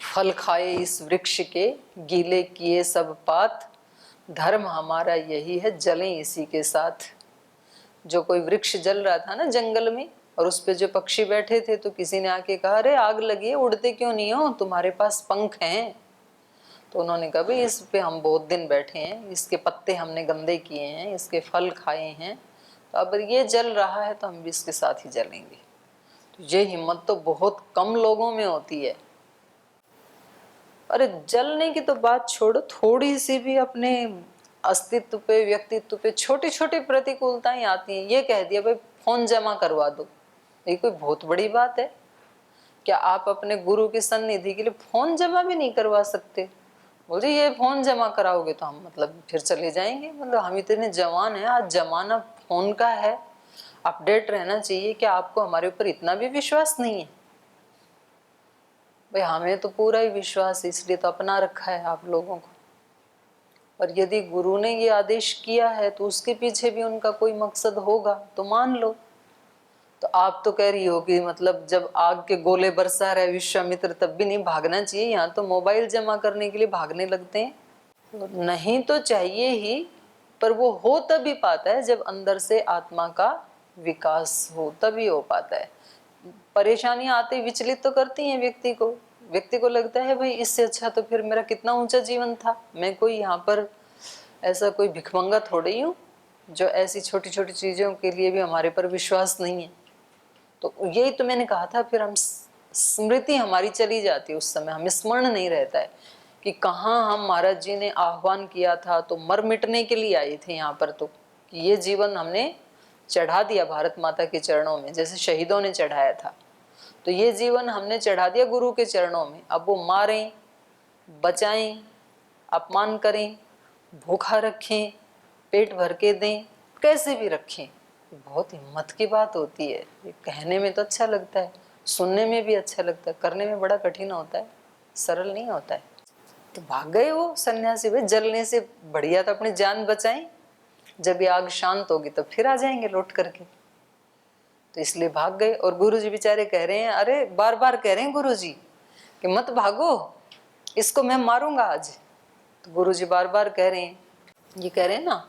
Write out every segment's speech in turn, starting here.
फल खाए इस वृक्ष के, गीले किए सब पात, धर्म हमारा यही है जलें इसी के साथ। जो कोई वृक्ष जल रहा था ना जंगल में, और उस पे जो पक्षी बैठे थे, तो किसी ने आके कहा, अरे आग लगी है, उड़ते क्यों नहीं हो, तुम्हारे पास पंख हैं? तो उन्होंने कहा, भाई इस पे हम बहुत दिन बैठे हैं, इसके पत्ते हमने गंदे किए हैं, इसके फल खाए हैं, तो अब ये जल रहा है तो हम भी इसके साथ ही जलेंगे। तो ये हिम्मत तो बहुत कम लोगों में होती है। अरे जलने की तो बात छोड़ो, थोड़ी सी भी अपने अस्तित्व पे, व्यक्तित्व पे छोटी छोटी प्रतिकूलताएं आती हैं। ये कह दिया भाई फोन जमा करवा दो, ये कोई बहुत बड़ी बात है क्या? आप अपने गुरु की सन्निधि के लिए फोन जमा भी नहीं करवा सकते? बोले ये फोन जमा कराओगे तो हम मतलब फिर चले जाएंगे, मतलब हम इतने जवान हैं, आज जमाना फोन का है, अपडेट रहना चाहिए। क्या आपको हमारे ऊपर इतना भी विश्वास नहीं है? भाई हमें तो पूरा ही विश्वास है, इसलिए तो अपना रखा है आप लोगों को। और यदि गुरु ने ये आदेश किया है तो उसके पीछे भी उनका कोई मकसद होगा, तो मान लो। तो आप तो कह रही हो कि मतलब जब आग के गोले बरसा रहे विश्वामित्र तब भी नहीं भागना चाहिए, यहाँ तो मोबाइल जमा करने के लिए भागने लगते हैं। तो नहीं तो चाहिए ही, पर वो हो तभी पाता है जब अंदर से आत्मा का विकास हो, तभी हो पाता है। परेशानियां आते विचलित तो करती हैं व्यक्ति को लगता है भाई इससे अच्छा तो फिर मेरा कितना ऊंचा जीवन था, मैं कोई यहाँ पर ऐसा कोई भिखमंगा थोड़ी ही हूँ जो ऐसी छोटी छोटी चीजों के लिए भी हमारे पर विश्वास नहीं है। तो यही तो मैंने कहा था, फिर हम स्मृति हमारी चली जाती है, उस समय हमें स्मरण नहीं रहता है कि कहाँ हम महाराज जी ने आह्वान किया था तो मर मिटने के लिए आए थे यहाँ पर। तो कि ये जीवन हमने चढ़ा दिया भारत माता के चरणों में, जैसे शहीदों ने चढ़ाया था, तो ये जीवन हमने चढ़ा दिया गुरु के चरणों में। अब वो मारें, बचाएं, अपमान करें, भूखा रखें, पेट भर के दें, कैसे भी रखें, बहुत हिम्मत की बात होती है। ये कहने में तो अच्छा लगता है, सुनने में भी अच्छा लगता है, करने में बड़ा कठिन होता है, सरल नहीं होता है। तो भाग गए वो सन्यासी, भाई जलने से बढ़िया तो अपनी जान बचाएं, जब ये आग शांत होगी तो फिर आ जाएंगे लौट करके। तो इसलिए भाग गए। और गुरुजी बेचारे कह रहे हैं, अरे बार बार कह रहे हैं गुरुजी कि मत भागो, इसको मैं मारूंगा आज। तो गुरुजी बार बार कह रहे हैं, ये कह रहे हैं ना,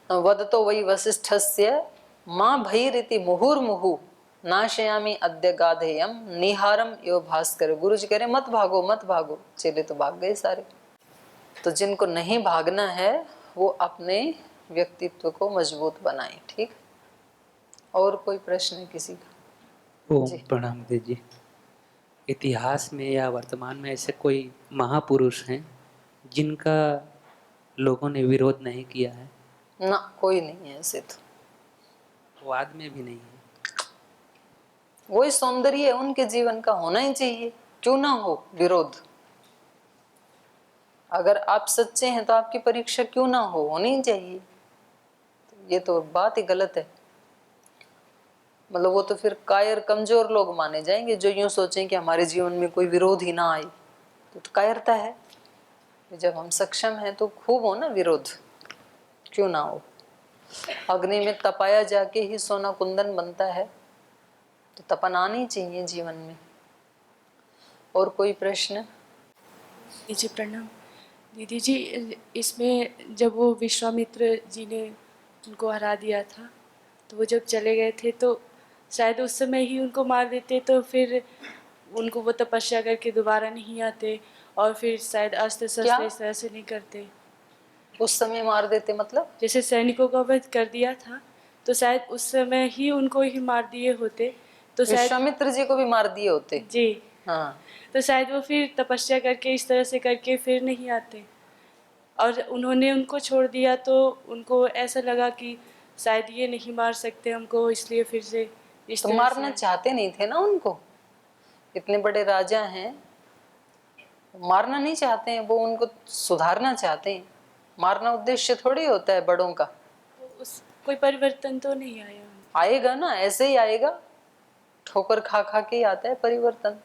वद तो वही वशिष्ठस्य मां भैरिति मुहुर्मुहु नाशयामी अद्य गाधेयम निहारम यो भास्कर। गुरुजी कह रहे हैं मत भागो मत भागो। चेले तो भाग गए सारे। तो जिनको नहीं भागना है वो अपने व्यक्तित्व को मजबूत बनाएं। ठीक, और कोई प्रश्न है किसी का? ओम प्रणाम जी। इतिहास में या वर्तमान में ऐसे कोई महापुरुष हैं जिनका लोगों ने विरोध नहीं किया है? ना, कोई नहीं है ऐसे। तो वाद में भी नहीं है। वही सौंदर्य है उनके जीवन का, होना ही चाहिए, क्यों ना हो विरोध। अगर आप सच्चे हैं तो आपकी परीक्षा क्यों ना हो, होनी ही चाहिए। तो ये तो बात ही गलत है। मतलब वो तो फिर कायर कमजोर लोग माने जाएंगे जो यूं सोचें कि हमारे जीवन में कोई विरोध ही ना आए। तो कायरता है। जब हम सक्षम हैं तो खूब हो ना विरोध, क्यों ना हो। अग्नि में तपाया जाके ही सोना कुंदन बनता है, तो तपन आनी चाहिए जीवन में। और कोई प्रश्न? जी प्रणाम दीदी जी। इसमें जब वो विश्वामित्र जी ने उनको हरा दिया था, तो वो जब चले गए थे तो शायद उस समय ही उनको मार देते, तो फिर उनको वो तपस्या करके दोबारा नहीं आते, और फिर शायद अस्त्र शस्त्र इस तरह से नहीं करते। उस समय मार देते मतलब? जैसे सैनिकों का वध कर दिया था, तो शायद उस समय ही उनको ही मार दिए होते, तो शायद विश्वामित्र जी को भी मार दिए होते। जी हाँ, तो शायद वो फिर तपस्या करके इस तरह से करके फिर नहीं आते, और उन्होंने उनको छोड़ दिया, तो उनको ऐसा लगा कि शायद ये नहीं मार सकते हमको, इसलिए फिर से इस तो तरह मारना से चाहते नहीं थे ना उनको, इतने बड़े राजा हैं, मारना नहीं चाहते हैं वो, उनको सुधारना चाहते हैं। मारना उद्देश्य थोड़ी होता है बड़ों का। तो उस कोई परिवर्तन तो नहीं आया? आएगा ना, ऐसे ही आएगा, ठोकर खा खा के ही आता है परिवर्तन।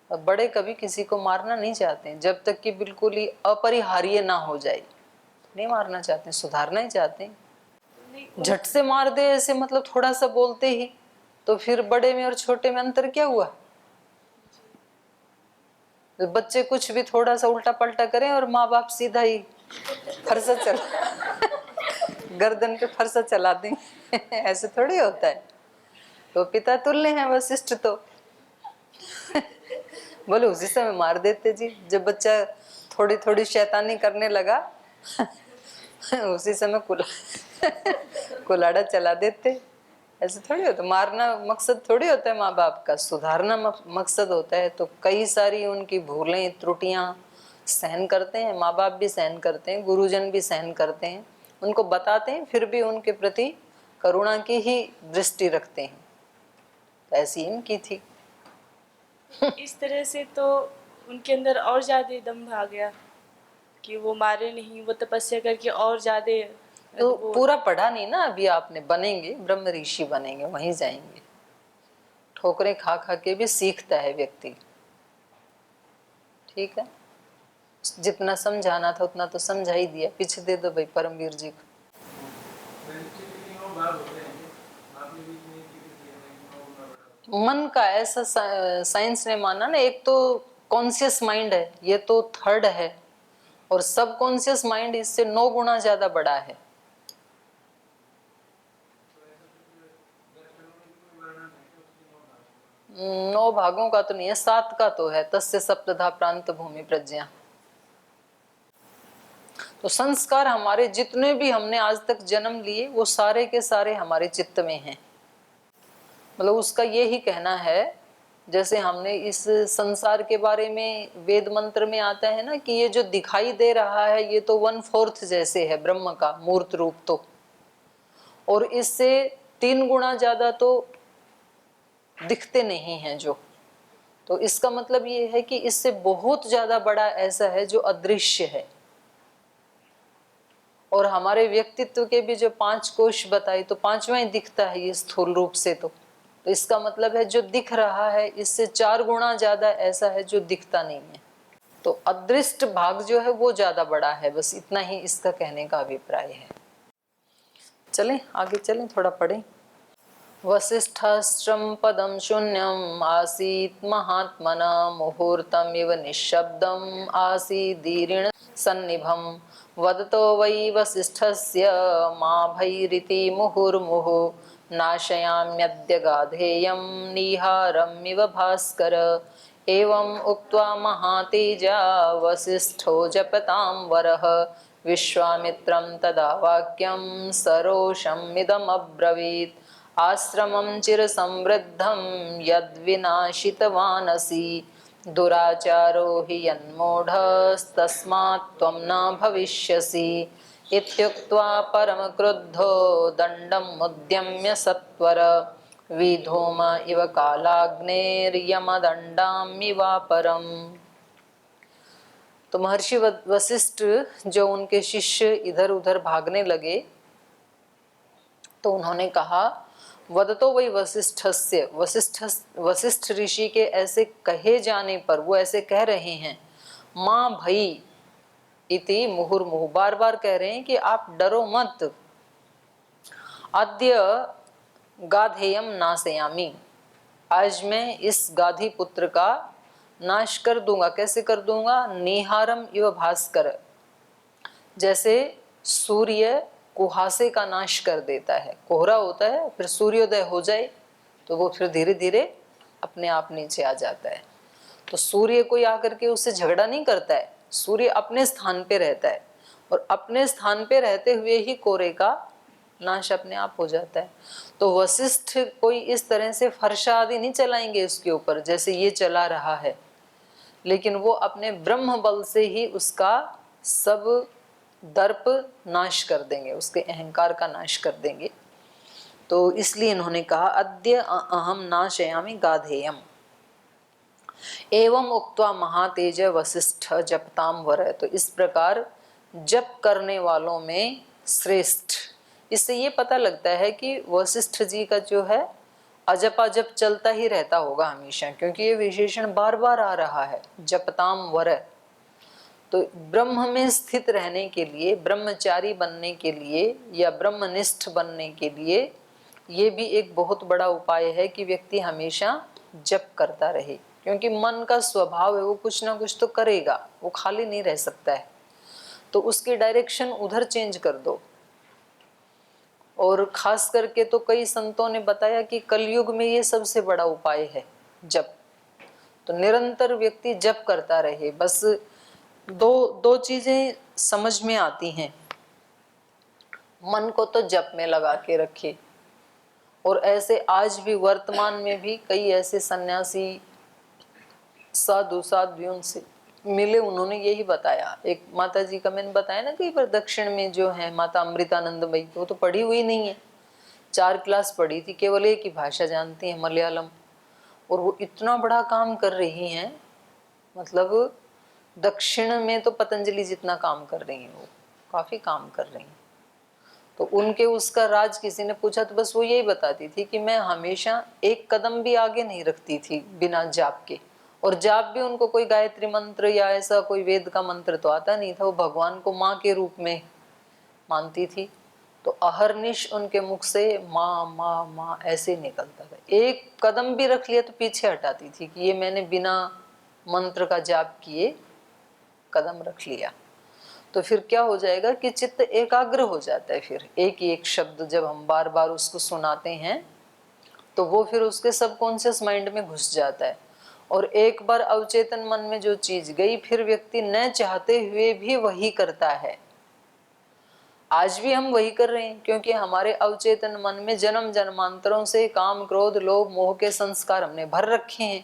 और बड़े कभी किसी को मारना नहीं चाहते हैं, जब तक कि बिल्कुल ही अपरिहार्य ना हो जाए नहीं मारना चाहते हैं, सुधारना ही चाहते हैं। झट से मार दे ऐसे मतलब थोड़ा सा बोलते ही, तो फिर बड़े में और छोटे में अंतर क्या हुआ? बच्चे कुछ भी थोड़ा सा उल्टा पलटा करें और माँ बाप सीधा ही फरसा चला गर्दन पे फरसा चला देंगे ऐसे थोड़ी होता है। तो पिता तुल्य हैं वशिष्ठ तो बोले उसी समय मार देते जी, जब बच्चा थोड़ी थोड़ी शैतानी करने लगा उसी समय कुलाड़ा चला देते। ऐसे थोड़ी होता, मारना मकसद थोड़ी होता है माँ बाप का, सुधारना मकसद होता है। तो कई सारी उनकी भूलें त्रुटियां सहन करते हैं, माँ बाप भी सहन करते हैं, गुरुजन भी सहन करते हैं, उनको बताते हैं, फिर भी उनके प्रति करुणा की ही दृष्टि रखते हैं। तो ऐसी इनकी थी। इस तरह से तो उनके अंदर और ज़्यादा दम्भ आ गया कि वो मारे नहीं, वो तपस्या करके और ज़्यादा तो पूरा पढ़ा नहीं ना अभी आपने, बनेंगे ब्रह्म ऋषि बनेंगे, वहीं जाएंगे। ठोकरें खा खा के भी सीखता है व्यक्ति। ठीक है, जितना समझाना था उतना तो समझा ही दिया, पीछे दे दो भाई परमवीर जी को। मन का ऐसा साइंस ने माना ना, एक तो कॉन्शियस माइंड है, ये तो थर्ड है, और सब कॉन्शियस माइंड इससे 9 गुना ज्यादा बड़ा है। नौ भागों का तो नहीं है, 7 का तो है। तस्य सप्तधा प्रांत भूमि प्रज्ञा। तो संस्कार हमारे जितने भी हमने आज तक जन्म लिए वो सारे के सारे हमारे चित्त में हैं। मतलब उसका ये ही कहना है, जैसे हमने इस संसार के बारे में वेद मंत्र में आता है ना कि ये जो दिखाई दे रहा है ये तो 1/4 जैसे है ब्रह्म का मूर्त रूप तो, और इससे 3 गुना ज्यादा तो दिखते नहीं हैं जो। तो इसका मतलब ये है कि इससे बहुत ज्यादा बड़ा ऐसा है जो अदृश्य है। और हमारे व्यक्तित्व के भी जो 5 कोश बताए तो 5वां ही दिखता है ये स्थूल रूप से। तो इसका मतलब है जो दिख रहा है इससे 4 गुना ज्यादा ऐसा है जो दिखता नहीं है। तो अदृष्ट भाग जो है वो ज्यादा बड़ा है, बस इतना ही इसका कहने का अभिप्राय है। चलें आगे चलें, थोड़ा पढ़ें। वसिष्ठाश्रम पदम शून्यम आसीत् महात्मना मुहूर्तमिव निःशब्दम आसीदीरिण सन्निभम वदतो वै वसिष्ठस्य मा भैरिति मुहुर्मुहु नाशयाम्यद्य गाधेयं निहारमिव भास्कर एवं उक्त्वा महातेजा वसिष्ठो जपतां वरः विश्वामित्रं तदा वाक्यं सरोषमिदमब्रवीत् आश्रमं चिरसमृद्धं यद्विनाशितवानसि दुराचारो हि यन्मूढस्तस्मात् त्वं न भविष्यसि इत्युक्त्वा परमक्रुद्धो दण्डमुद्यम्य सत्वर विधूम इव कालाग्नेर्यमदण्डामिवापरम्। तो महर्षि वशिष्ठ जो उनके शिष्य इधर उधर भागने लगे तो उन्होंने कहा वदतो वही वशिष्ठस्य, वशिष्ठ ऋषि के ऐसे कहे जाने पर वो ऐसे कह रहे हैं, माँ भई इति मुहुर्मुहु, बार बार कह रहे हैं कि आप डरो मत। अद्य गाधेयम नाशयामि, आज मैं इस गाधी पुत्र का नाश कर दूंगा। कैसे कर दूंगा? निहारम इव भास्कर, जैसे सूर्य कुहासे का नाश कर देता है, कोहरा होता है फिर सूर्योदय हो जाए तो वो फिर धीरे धीरे अपने आप नीचे आ जाता है। तो सूर्य कोई आकर के उससे झगड़ा नहीं करता है, सूर्य अपने स्थान पे रहता है और अपने स्थान पे रहते हुए ही कोहरे का नाश अपने आप हो जाता है। तो वशिष्ठ कोई इस तरह से फर्शा आदि नहीं चलाएंगे उसके ऊपर जैसे ये चला रहा है, लेकिन वो अपने ब्रह्म बल से ही उसका सब दर्प नाश कर देंगे, उसके अहंकार का नाश कर देंगे। तो इसलिए इन्होंने कहा अद्य अहम नाशयामि गाधेयम। एवं उक्त्वा महातेज वशिष्ठ जपताम वर, तो इस प्रकार जप करने वालों में श्रेष्ठ। इससे ये पता लगता है कि वशिष्ठ जी का जो है अजपा जप चलता ही रहता होगा हमेशा, क्योंकि ये विशेषण बार बार आ रहा है जपताम वर। तो ब्रह्म में स्थित रहने के लिए, ब्रह्मचारी बनने के लिए या ब्रह्मनिष्ठ बनने के लिए ये भी एक बहुत बड़ा उपाय है कि व्यक्ति हमेशा जप करता रहे। क्योंकि मन का स्वभाव है, वो कुछ ना कुछ तो करेगा, वो खाली नहीं रह सकता है। तो उसकी डायरेक्शन उधर चेंज कर दो। और खास करके तो कई संतों ने बताया कि कलयुग में ये सबसे बड़ा उपाय है जप। तो निरंतर व्यक्ति जप करता रहे। बस दो चीजें समझ में आती हैं। मन को तो जप में लगा के रखे। और ऐसे आज भी वर्तमान में भी कई ऐसे सन्यासी साधु साध्वियों से मिले, उन्होंने यही बताया। एक माता जी का मैंने बताया ना कई बार, दक्षिण में जो है माता अमृतानंदमयी, वो तो पढ़ी हुई नहीं है, 4 क्लास पढ़ी थी, केवल एक ही भाषा जानती है, मलयालम। और वो इतना बड़ा काम कर रही हैं, मतलब दक्षिण में तो पतंजलि जितना काम कर रही हैं, वो काफी काम कर रही हैं। तो उनके उसका राज किसी ने पूछा तो बस वो यही बताती थी कि मैं हमेशा एक कदम भी आगे नहीं रखती थी बिना जाप के। और जाप भी उनको कोई गायत्री मंत्र या ऐसा कोई वेद का मंत्र तो आता नहीं था, वो भगवान को माँ के रूप में मानती थी। तो अहरनिश उनके मुख से माँ माँ माँ ऐसे निकलता था। एक कदम भी रख लिया तो पीछे हटाती थी कि ये मैंने बिना मंत्र का जाप किए कदम रख लिया। तो फिर क्या हो जाएगा कि चित्त एकाग्र हो जाता है। फिर एक ही एक शब्द जब हम बार बार उसको सुनाते हैं तो वो फिर उसके सबकॉन्शियस माइंड में घुस जाता है। और एक बार अवचेतन मन में जो चीज गई, फिर व्यक्ति न चाहते हुए भी वही करता है। आज भी हम वही कर रहे हैं, क्योंकि हमारे अवचेतन मन में जन्म जन्मांतरों से काम क्रोध लोभ मोह के संस्कार हमने भर रखे हैं।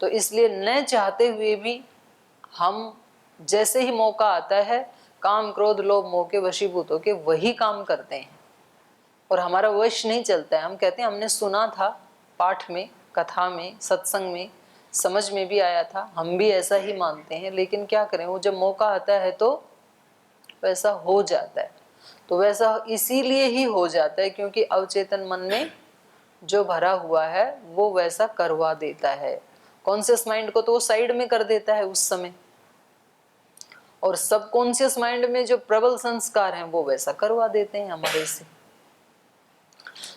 तो इसलिए न चाहते हुए भी हम जैसे ही मौका आता है काम क्रोध लोभ मोह के वशीभूत होके वही काम करते हैं। और हमारा वश नहीं चलता है। हम कहते हैं हमने सुना था पाठ में, कथा में, सत्संग में, समझ में भी आया था, हम भी ऐसा ही मानते हैं, लेकिन क्या करें, वो जब मौका आता है तो वैसा हो जाता है। तो वैसा इसीलिए ही हो जाता है क्योंकि अवचेतन मन में जो भरा हुआ है वो वैसा करवा देता है। कॉन्शियस माइंड को तो वो साइड में कर देता है उस समय, और सबकॉन्शियस माइंड में जो प्रबल संस्कार हैं वो वैसा करवा देते हैं हमारे से।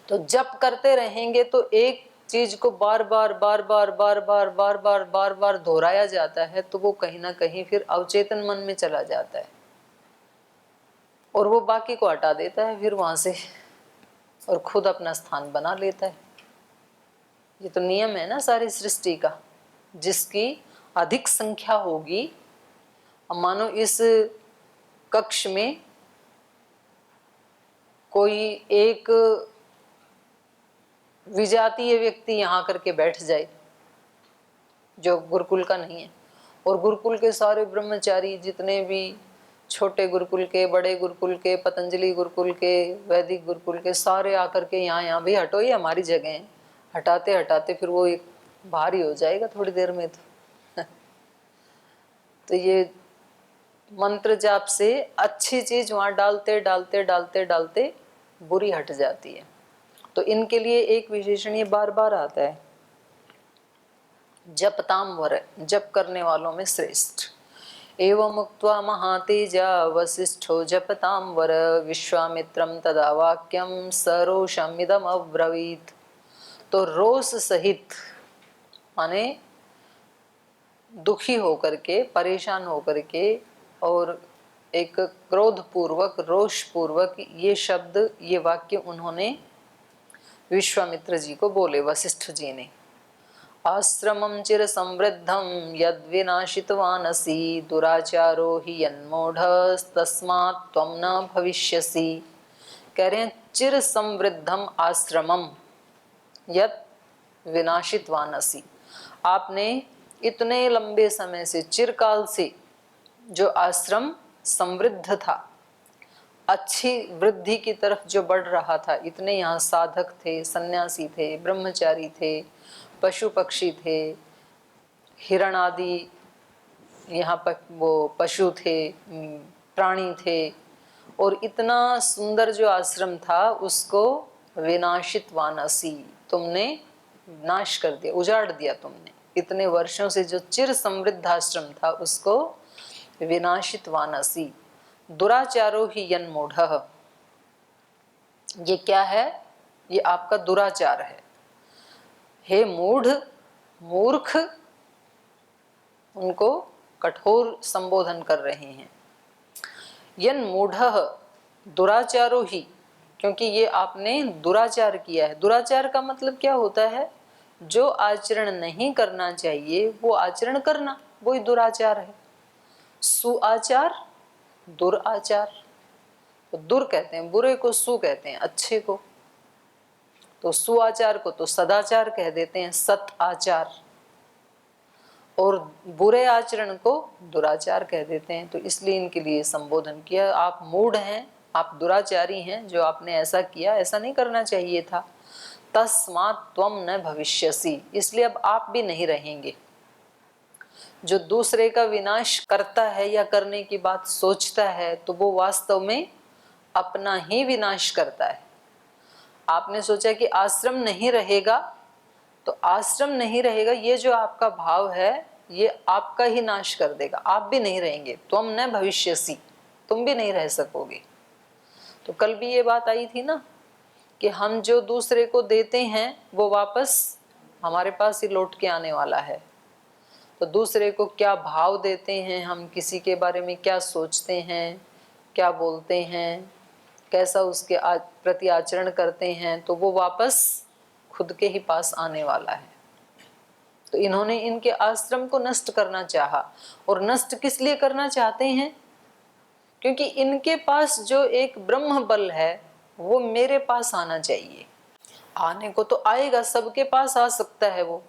तो जप करते रहेंगे तो एक चीज को बार बार बार बार बार बार बार बार बार बार दोहराया जाता है, तो वो कहीं ना कहीं फिर अवचेतन मन में चला जाता है और वो बाकी को हटा देता है फिर वहां से, और खुद अपना स्थान बना लेता है। ये तो नियम है ना सारी सृष्टि का। जिसकी अधिक संख्या होगी, मानो इस कक्ष में कोई एक विजातीय व्यक्ति यहाँ करके बैठ जाए जो गुरुकुल का नहीं है, और गुरुकुल के सारे ब्रह्मचारी जितने भी छोटे गुरुकुल के, बड़े गुरुकुल के, पतंजलि गुरुकुल के, वैदिक गुरुकुल के, सारे आकर के यहाँ भी हटो, ये हमारी जगह है, हटाते हटाते फिर वो एक भारी हो जाएगा थोड़ी देर में। तो ये मंत्र जाप से अच्छी चीज वहां डालते डालते डालते डालते बुरी हट जाती है। तो इनके लिए एक विशेषण ये बार बार आता है, जपताम वर, जप करने वालों में श्रेष्ठ। एवं उक्त्वा महातेजा वसिष्ठो जपताम वर विश्वामित्रम तदा वाक्यम सरोषमिदम अब्रवीत। तो रोष सहित माने दुखी होकर के, परेशान होकर के, और एक क्रोध पूर्वक, रोष पूर्वक ये शब्द, ये वाक्य उन्होंने विश्वामित्र जी को बोले, वशिष्ठ जी ने। आश्रमं चिर समृद्धं यद विनाशितवानसि दुराचारो हि यन्मूढ़स्तस्मात् त्वं न भविष्यसि। कह रहे हैं चिर समृद्धम आश्रमम यद विनाशितवानसि। आपने इतने लंबे समय से, चिरकाल से जो आश्रम समृद्ध था, अच्छी वृद्धि की तरफ जो बढ़ रहा था, इतने यहाँ साधक थे, सन्यासी थे, ब्रह्मचारी थे, पशु पक्षी थे, हिरण आदि यहाँ पर वो पशु थे, प्राणी थे, और इतना सुंदर जो आश्रम था उसको विनाशित वानसी, तुमने नाश कर दिया, उजाड़ दिया तुमने। इतने वर्षों से जो चिर समृद्ध आश्रम था उसको विनाशित वानसी। दुराचारो ही यन्मूढ़, ये क्या है? ये आपका दुराचार है। हे मूढ़, मूर्ख उनको कठोर संबोधन कर रहे हैं। यन मूढ़ः दुराचारो ही, क्योंकि ये आपने दुराचार किया है। दुराचार का मतलब क्या होता है? जो आचरण नहीं करना चाहिए वो आचरण करना, वही दुराचार है। सुआचार, दुराचार। तो दुर कहते हैं बुरे को, सु कहते हैं अच्छे को। तो सुआचार को तो सदाचार कह देते हैं, सत आचार, और बुरे आचरण को दुराचार कह देते हैं। तो इसलिए इनके लिए संबोधन किया, आप मूढ़ हैं, आप दुराचारी हैं, जो आपने ऐसा किया, ऐसा नहीं करना चाहिए था। तस्मात् त्वं न भविष्यसि, इसलिए अब आप भी नहीं रहेंगे। जो दूसरे का विनाश करता है या करने की बात सोचता है तो वो वास्तव में अपना ही विनाश करता है। आपने सोचा कि आश्रम नहीं रहेगा, तो आश्रम नहीं रहेगा, ये जो आपका भाव है ये आपका ही नाश कर देगा, आप भी नहीं रहेंगे। त्वं न भविष्यसि, तुम भी नहीं रह सकोगे। तो कल भी ये बात आई थी ना कि हम जो दूसरे को देते हैं वो वापस हमारे पास ही लौट के आने वाला है। तो दूसरे को क्या भाव देते हैं, हम किसी के बारे में क्या सोचते हैं, क्या बोलते हैं, कैसा उसके प्रति आचरण करते हैं, तो वो वापस खुद के ही पास आने वाला है। तो इन्होंने इनके आश्रम को नष्ट करना चाहा। और नष्ट किस लिए करना चाहते हैं? क्योंकि इनके पास जो एक ब्रह्म बल है वो मेरे पास आना चाहिए। आने को तो आएगा, सबके पास आ सकता है वो,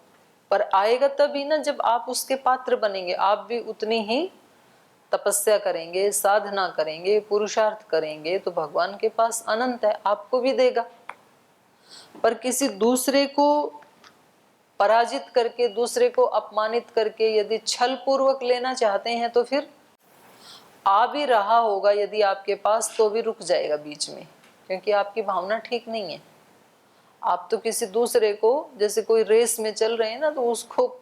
पर आएगा तभी ना जब आप उसके पात्र बनेंगे। आप भी उतनी ही तपस्या करेंगे, साधना करेंगे, पुरुषार्थ करेंगे, तो भगवान के पास अनंत है, आपको भी देगा। पर किसी दूसरे को पराजित करके, दूसरे को अपमानित करके यदि छल पूर्वक लेना चाहते हैं तो फिर आ भी रहा होगा यदि आपके पास, तो भी रुक जाएगा बीच में, क्योंकि आपकी भावना ठीक नहीं है। आप तो किसी दूसरे को, जैसे कोई रेस में चल रहे हैं ना, तो उसको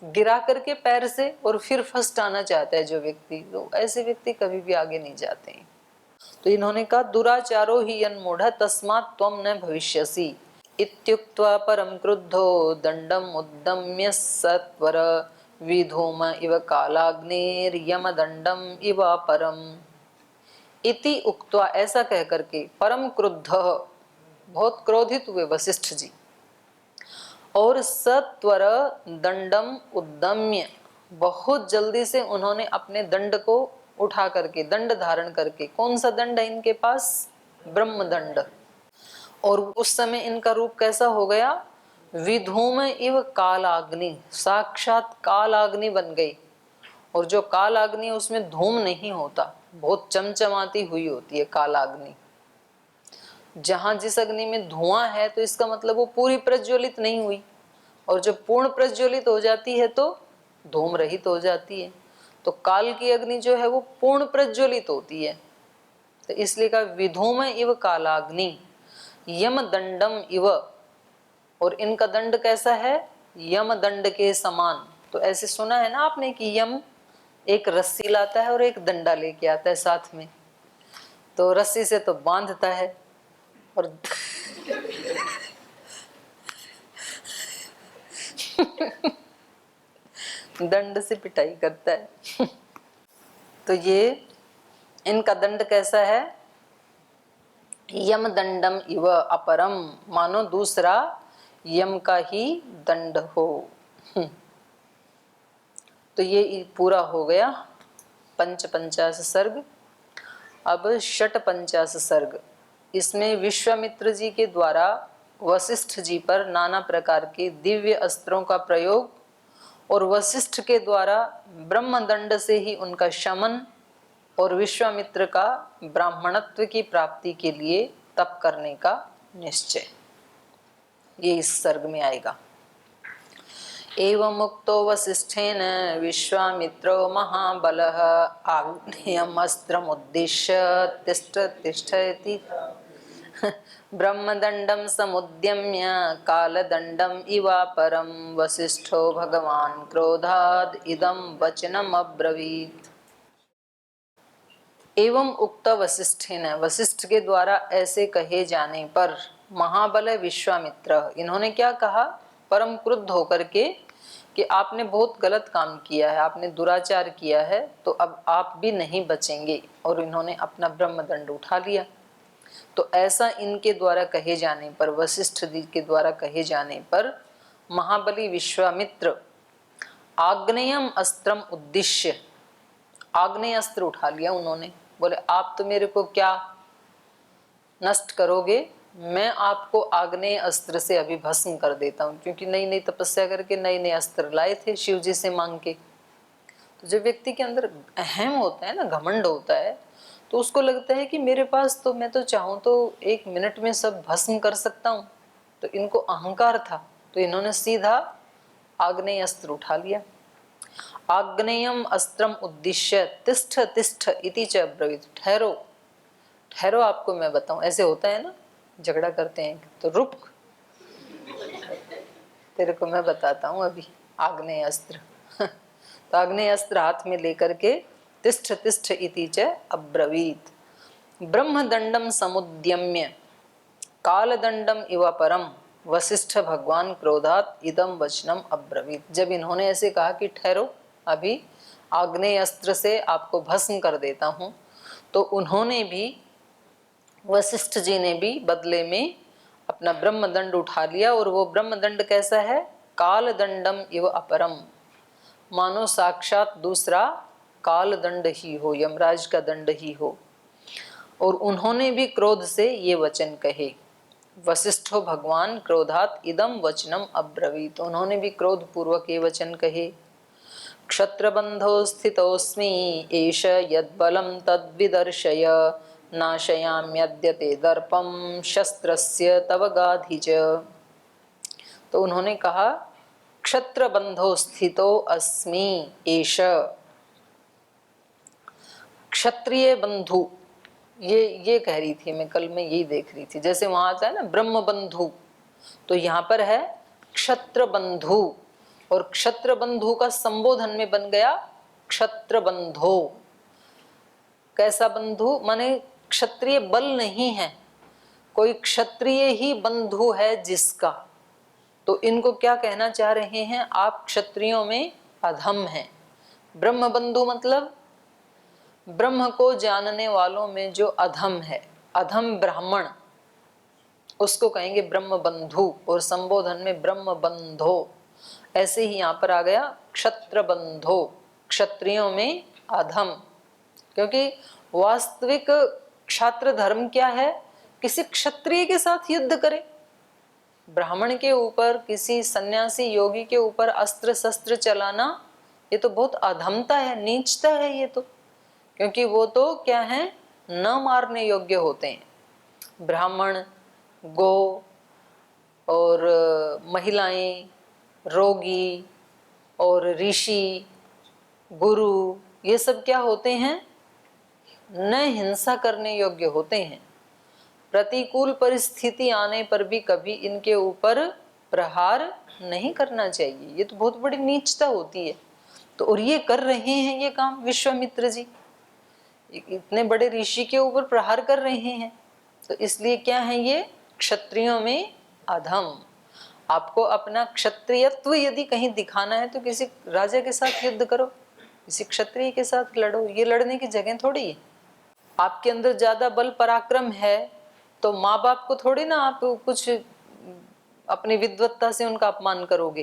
गिरा करके पैर से और फिर फर्स्ट आना चाहता है जो व्यक्ति, तो ऐसे व्यक्ति कभी भी आगे नहीं जाते हैं। तो इन्होंने कहा दुराचारो ही यन्मूढ़ तस्मात् त्वं न भविष्यसि इत्युक्त्वा परम क्रुद्धो दंडम उद्दम्य सत्वर विधूम इव कालाग्निर्यमदंडम इव परम इति उक्त्वा, ऐसा कह करके, परम क्रुद्ध, बहुत क्रोधित हुए वशिष्ठ जी, और सत्वर दंडम उद्दम्य, बहुत जल्दी से उन्होंने अपने दंड को उठा करके, दंड धारण करके, कौन सा दंड है इनके पास? ब्रह्म दंड। और उस समय इनका रूप कैसा हो गया? विधूम इव कालाग्नि, साक्षात कालाग्नि बन गई। और जो कालाग्नि उसमें धूम नहीं होता, बहुत चमचमाती हुई होती है कालाग्नि। जहां जिस अग्नि में धुआं है तो इसका मतलब वो पूरी प्रज्वलित नहीं हुई, और जब पूर्ण प्रज्वलित हो जाती है तो धूम रहित हो जाती है। तो काल की अग्नि जो है वो पूर्ण प्रज्वलित होती है। तो इसलिए का विधूम इव कालाग्नि यम दंडम इव, और इनका दंड कैसा है? यम दंड के समान। तो ऐसे सुना है ना आपने कि यम एक रस्सी लाता है और एक दंडा लेके आता है साथ में। तो रस्सी से तो बांधता है और दंड से पिटाई करता है। तो ये इनका दंड कैसा है? यम दंडम इव अपरम, मानो दूसरा यम का ही दंड हो। तो ये पूरा हो गया पंचाश सर्ग। अब षट पंचाश सर्ग, इसमें विश्वामित्र जी के द्वारा वशिष्ठ जी पर नाना प्रकार के दिव्य अस्त्रों का प्रयोग, और वशिष्ठ के द्वारा ब्रह्मदंड से ही उनका शमन, और विश्वामित्र का ब्राह्मणत्व की प्राप्ति के लिए तप करने का निश्चय, ये इस सर्ग में आएगा। एवं मुक्तो वसिष्ठेन विश्वामित्रो महाबलः आग्नेयमस्त्रमुद्दिश्य तिष्ठ तिष्ठति ब्रह्मदंडम समुद्यम्य कालदंडम इवापरम वसिष्ठो भगवान क्रोधाद इदम वचनम अब्रवीत। एवं उक्त वशिष्ठेन, वशिष्ठ के द्वारा ऐसे कहे जाने पर, महाबल विश्वामित्र, इन्होंने क्या कहा? परम क्रुद्ध होकर के कि आपने बहुत गलत काम किया है, आपने दुराचार किया है, तो अब आप भी नहीं बचेंगे, और इन्होंने अपना ब्रह्मदंड उठा लिया। तो ऐसा इनके द्वारा कहे जाने पर, वशिष्ठ जी के द्वारा कहे जाने पर, महाबली विश्वामित्र आग्नेयम अस्त्रम उद्देश्य, आग्नेय अस्त्र उठा लिया उन्होंने। बोले आप तो मेरे को क्या नष्ट करोगे, मैं आपको आग्नेय अस्त्र से अभी भस्म कर देता हूँ। क्योंकि नई नई तपस्या करके नए नए अस्त्र लाए थे शिव जी से मांग के। तो जब व्यक्ति के अंदर अहम होता है ना, घमंड होता है, तो उसको लगता है कि मेरे पास तो, मैं तो चाहूँ तो 1 मिनट में सब भस्म कर सकता हूँ। तो इनको अहंकार था, तो इन्होंने सीधा आग्नेय अस्त्र उठा लिया। आग्नेयम अस्त्रम उद्दिश्य तिष्ठ तिष्ठ इति च ब्रवीत, ठहरो ठहरो, आपको मैं बताऊं। ऐसे होता है ना, झगड़ा करते हैं तो रुक, तेरे को मैं बताता हूं अभी आग्नेय अस्त्र। तो आग्नेय अस्त्र हाथ में लेकर के तिष्ठ तिष्ठ इति च अब्रवीत, ब्रह्मदंडम समुद्यम्य कालदंडम इव परम वशिष्ठ भगवान क्रोधात इदम वचनम अब्रवीत। जब इन्होंने ऐसे कहा कि ठहरो, अभी आग्नेय अस्त्र से आपको भस्म कर देता हूं, तो उन्होंने भी, वशिष्ठ जी ने भी बदले में अपना ब्रह्मदंड उठा लिया। और वो ब्रह्मदंड कैसा है, कालदंडम इव अपरम, मानो साक्षात दूसरा कालदंड ही हो, यमराज का दंड ही हो। और उन्होंने भी क्रोध से ये वचन कहे, वशिष्ठो भगवान क्रोधात इदम वचनम अब्रवीत, उन्होंने भी क्रोध पूर्वक ये वचन कहे, क्षत्रबंधो स्थितोस्मि एष यद्बलं तद्विदर्शय नाशयाम्यद्य ते दर्पम शस्त्रस्य तव गाधिज। तो उन्होंने कहा क्षत्रबंधो स्थितो अस्मि एष, क्षत्रिय बंधु, ये कह रही थी मैं, कल मैं यही देख रही थी, जैसे वहां आता है ना ब्रह्म बंधु, तो यहाँ पर है क्षत्र बंधु, और क्षत्र बंधु का संबोधन में बन गया क्षत्र बंधो। कैसा बंधु, माने क्षत्रिय बल नहीं है, कोई क्षत्रिय ही बंधु है जिसका। तो इनको क्या कहना चाह रहे हैं, आप क्षत्रियों में अधम हैं। ब्रह्म बंधु मतलब ब्रह्म को जानने वालों में जो अधम है, अधम ब्राह्मण, उसको कहेंगे ब्रह्म बंधु, और संबोधन में ब्रह्म बंधो। ऐसे ही यहाँ पर आ गया क्षत्र बंधो, क्षत्रियों में अधम। क्योंकि वास्तविक क्षात्र धर्म क्या है, किसी क्षत्रिय के साथ युद्ध करे। ब्राह्मण के ऊपर, किसी सन्यासी योगी के ऊपर अस्त्र शस्त्र चलाना, ये तो बहुत अधमता है, नीचता है ये तो। क्योंकि वो तो क्या है, न मारने योग्य होते हैं। ब्राह्मण, गो और महिलाएं, रोगी और ऋषि, गुरु, ये सब क्या होते हैं, न हिंसा करने योग्य होते हैं। प्रतिकूल परिस्थिति आने पर भी कभी इनके ऊपर प्रहार नहीं करना चाहिए, ये तो बहुत बड़ी नीचता होती है। तो और ये कर रहे हैं ये काम विश्वामित्र जी, इतने बड़े ऋषि के ऊपर प्रहार कर रहे हैं। तो इसलिए क्या है, ये क्षत्रियों में अधम। आपको अपना क्षत्रियत्व यदि कहीं दिखाना है तो किसी राजा के साथ युद्ध करो, किसी क्षत्रिय के साथ लड़ो, ये लड़ने की जगह थोड़ी है। आपके अंदर ज्यादा बल पराक्रम है तो माँ बाप को थोड़ी ना आप कुछ अपनी विद्वत्ता से उनका अपमान करोगे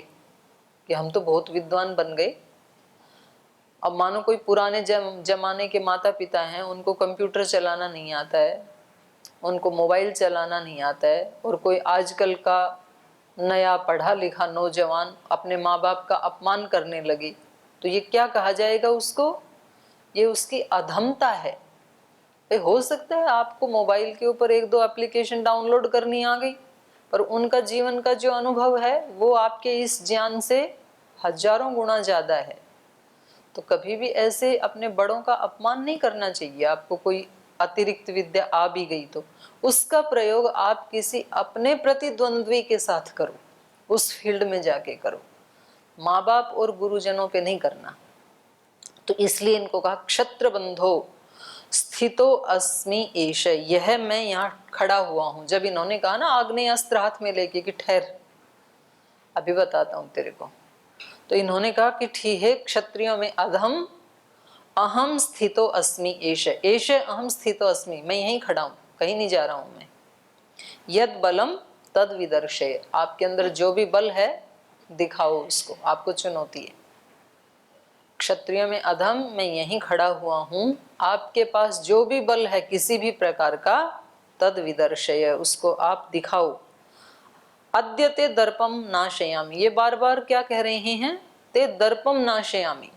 कि हम तो बहुत विद्वान बन गए। अब मानो कोई पुराने जमाने के माता पिता हैं, उनको कंप्यूटर चलाना नहीं आता है, उनको मोबाइल चलाना नहीं आता है, और कोई आजकल का नया पढ़ा लिखा नौजवान अपने माँ बाप का अपमान करने लगे, तो ये क्या कहा जाएगा उसको, ये उसकी अधमता है। हो सकता है आपको मोबाइल के ऊपर 1-2 एप्लीकेशन डाउनलोड करनी आ गई, पर उनका जीवन का जो अनुभव है वो आपके इस ज्ञान से हजारों गुना ज्यादा है। तो कभी भी ऐसे अपने बड़ों का अपमान नहीं करना चाहिए। आपको कोई अतिरिक्त विद्या आ भी गई तो उसका प्रयोग आप किसी अपने प्रतिद्वंद्वी के साथ करो, उस फील्ड में जाके करो, माँ बाप और गुरुजनों पे नहीं करना। तो इसलिए इनको कहा क्षत्र बंधो स्थितो अस्मि एष, यह मैं यहाँ खड़ा हुआ हूं। जब इन्होंने कहा ना आग्नेय अस्त्र हाथ में लेके कि ठहर, अभी बताता हूं तेरे को, तो इन्होंने कहा कि ठीक है, क्षत्रियों में अधम अहम स्थितो अस्मि एष एष अहम स्थितो अस्मि, मैं यहीं खड़ा हूं, कहीं नहीं जा रहा हूं मैं। यद बलम तद विदर्शय, आपके अंदर जो भी बल है दिखाओ उसको, आपको चुनौती है। क्षत्रिय में अधम, मैं यहीं खड़ा हुआ हूं, आपके पास जो भी बल है किसी भी प्रकार का, तद विदर्शय, उसको आप दिखाओ। अद्य ते दर्पम नाशयामि, ये बार बार क्या कह रहे हैं, ते दर्पम नाशयामि,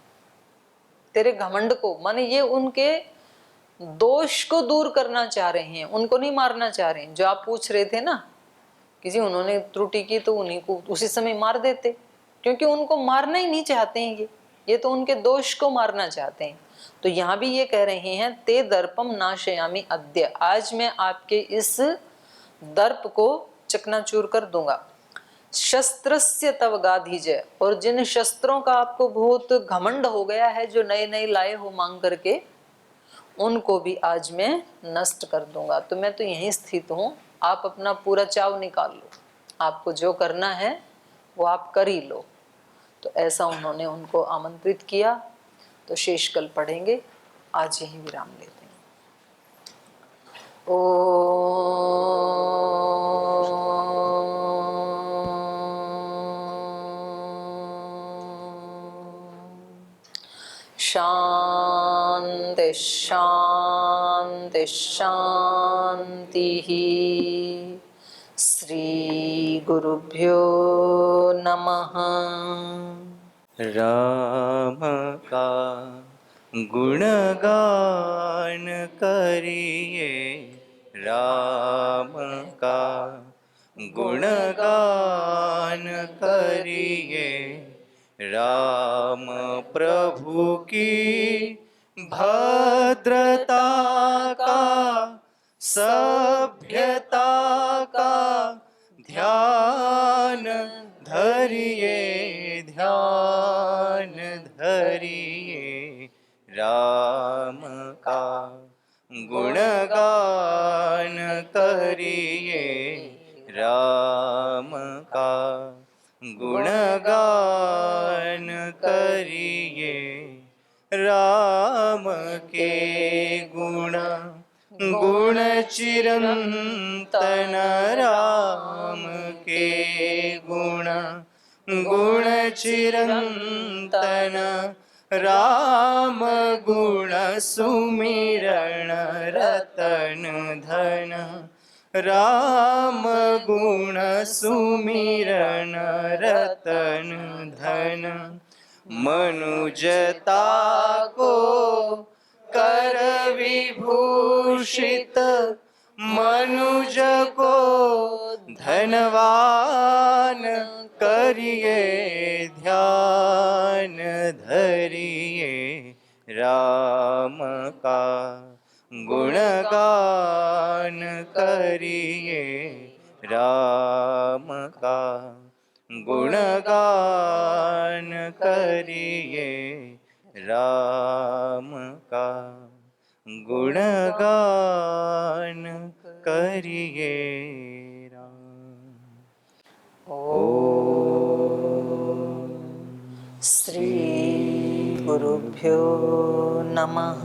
तेरे घमंड को, माने ये उनके दोष को दूर करना चाह रहे हैं, उनको नहीं मारना चाह रहे हैं। जो आप पूछ रहे थे ना, किसी उन्होंने त्रुटि की तो उन्हीं को उसी समय मार देते, क्योंकि उनको मारना ही नहीं चाहते हैं ये तो उनके दोष को मारना चाहते हैं। तो यहाँ भी ये कह रहे हैं, ते दर्पम नाशयामि अद्य, आज मैं आपके इस दर्प को चकनाचूर कर दूंगा। शस्त्रस्य तव गाधीजय, और जिन शस्त्रों का आपको बहुत घमंड हो गया है, जो नए नए लाए हो मांग करके, उनको भी आज मैं नष्ट कर दूंगा। तो मैं तो यहीं स्थित हूं, आप अपना पूरा चाव निकाल लो, आपको जो करना है वो आप कर ही लो। तो ऐसा उन्होंने उनको आमंत्रित किया। तो शेष कल पढ़ेंगे, आज यहीं विराम लेते हैं। शांति शांति शांति। श्री गुरुभ्यो नमः। राम का गुणगान करिए, राम का गुणगान करिए, राम प्रभु की भद्रता का, सभ्यता का ध्यान धरिए, ध्यान धरिए, राम का गुणगान करिए, राम का गुणगान करिए, राम के गुण गुण चिरंतन, राम के गुण गुण चिरंतन, राम गुण सुमिरण रतन धन, राम गुण सुमिरण रतन धन, मनुजता को कर विभूषित, मनुज को धनवान करिए, ध्यान धरिए, राम का गुणगान करिए, राम का गुणगान करिए, राम का गुणगान करिए, राम। श्री गुरुभ्यो नमः।